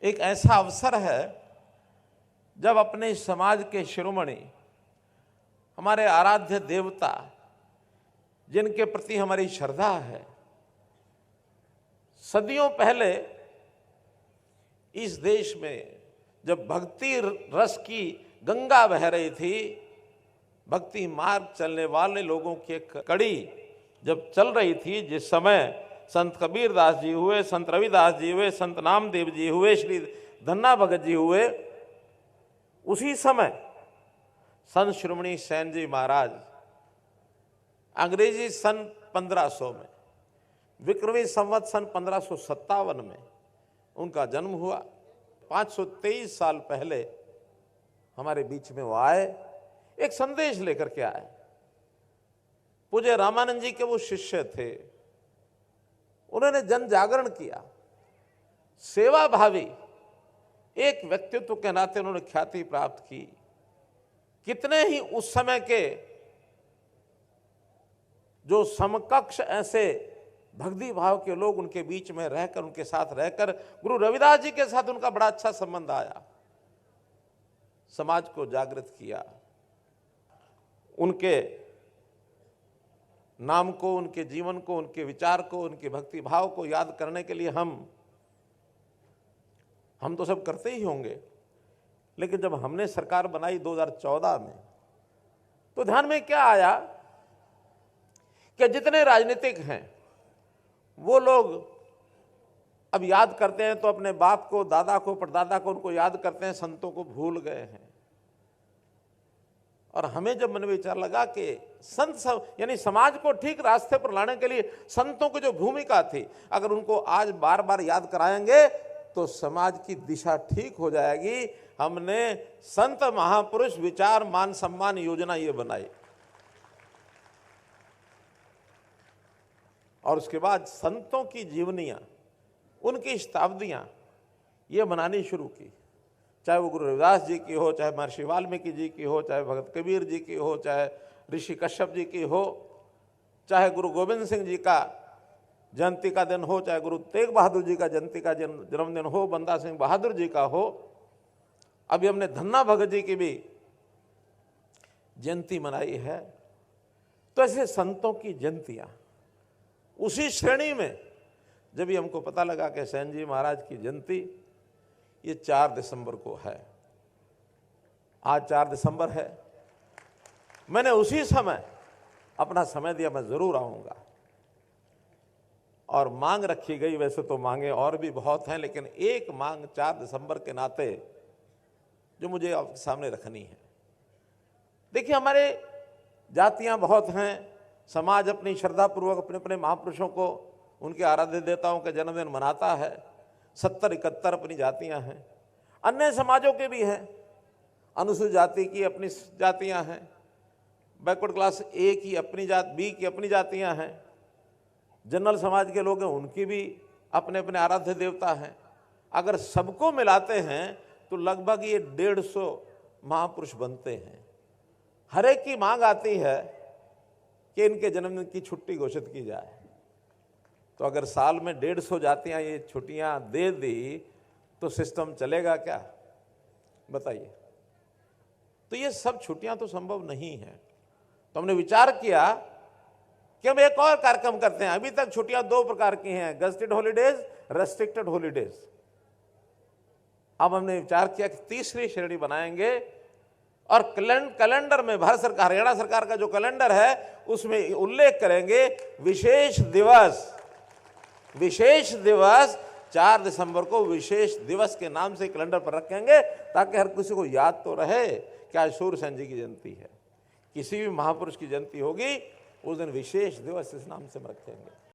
एक ऐसा अवसर है जब अपने समाज के शिरोमणि, हमारे आराध्य देवता, जिनके प्रति हमारी श्रद्धा है, सदियों पहले इस देश में जब भक्ति रस की गंगा बह रही थी, भक्ति मार्ग चलने वाले लोगों की एक कड़ी जब चल रही थी, जिस समय संत कबीरदास जी हुए, संत रविदास जी हुए, संत नामदेव जी हुए, श्री धन्ना भगत जी हुए, उसी समय संत शिरोमणि सेन जी महाराज अंग्रेजी सन 1500 में, विक्रमी संवत सन 1557 में उनका जन्म हुआ। 523 साल पहले हमारे बीच में वो आए, एक संदेश लेकर के आए। पूज्य रामानंद जी के वो शिष्य थे, उन्होंने जन जागरण किया, सेवा भावी एक व्यक्तित्व के नाते उन्होंने ख्याति प्राप्त की। कितने ही उस समय के जो समकक्ष ऐसे भक्ति भाव के लोग उनके बीच में रहकर, उनके साथ रहकर, गुरु रविदास जी के साथ उनका बड़ा अच्छा संबंध आया, समाज को जागृत किया। उनके नाम को, उनके जीवन को, उनके विचार को, उनके भक्ति भाव को याद करने के लिए हम तो सब करते ही होंगे, लेकिन जब हमने सरकार बनाई 2014 में, तो ध्यान में क्या आया कि जितने राजनीतिक हैं वो लोग अब याद करते हैं तो अपने बाप को, दादा को, परदादा को उनको याद करते हैं, संतों को भूल गए हैं। और हमें जब मन में विचार लगा कि संत यानी समाज को ठीक रास्ते पर लाने के लिए संतों की जो भूमिका थी, अगर उनको आज बार बार याद कराएंगे तो समाज की दिशा ठीक हो जाएगी। हमने संत महापुरुष विचार मान सम्मान योजना ये बनाई, और उसके बाद संतों की जीवनियां, उनकी शताब्दियां ये बनानी शुरू की। चाहे वो गुरु रविदास जी की हो, चाहे महर्षि वाल्मीकि जी की हो, चाहे भगत कबीर जी की हो, चाहे ऋषि कश्यप जी की हो, चाहे गुरु गोविंद सिंह जी का जयंती का दिन हो, चाहे गुरु तेग बहादुर जी का जयंती का जन्मदिन हो, बंदा सिंह बहादुर जी का हो, अभी हमने धन्ना भगत जी की भी जयंती मनाई है। तो ऐसे संतों की जयंतियां, उसी श्रेणी में जब भी हमको पता लगा कि सेन जी महाराज की जयंती ये 4 दिसंबर को है, आज 4 दिसंबर है, मैंने उसी समय अपना समय दिया, मैं जरूर आऊंगा। और मांग रखी गई, वैसे तो मांगे और भी बहुत हैं, लेकिन एक मांग 4 दिसंबर के नाते जो मुझे आपके सामने रखनी है। देखिए, हमारे जातियां बहुत हैं, समाज अपनी श्रद्धा पूर्वक अपने अपने महापुरुषों को, उनके आराध्य देवताओं के जन्मदिन मनाता है। 70-71 अपनी जातियां हैं, अन्य समाजों के भी हैं, अनुसूचित जाति की अपनी जातियां हैं, बैकवर्ड क्लास ए की अपनी जात, बी की अपनी जातियां हैं, जनरल समाज के लोग हैं, उनकी भी अपने अपने आराध्य देवता हैं। अगर सबको मिलाते हैं तो लगभग ये 150 महापुरुष बनते हैं। हर एक की मांग आती है कि इनके जन्मदिन की छुट्टी घोषित की जाए। तो अगर साल में 150 जातियां ये छुट्टियां दे दी तो सिस्टम चलेगा क्या, बताइए। तो ये सब छुट्टियां तो संभव नहीं है। तो हमने विचार किया कि हम एक और कार्यक्रम करते हैं। अभी तक छुट्टियां 2 प्रकार की हैं, गजेटेड हॉलीडेज, रेस्ट्रिक्टेड हॉलीडेज। अब हमने विचार किया कि तीसरी श्रेणी बनाएंगे, और कैलेंडर में भारत सरकार, हरियाणा सरकार का जो कैलेंडर है उसमें उल्लेख करेंगे विशेष दिवस 4 दिसंबर को विशेष दिवस के नाम से कैलेंडर पर रखेंगे, ताकि हर किसी को याद तो रहे कि आज सूर्य सेन जी की जयंती है। किसी भी महापुरुष की जयंती होगी उस दिन विशेष दिवस इस नाम से हम रखेंगे।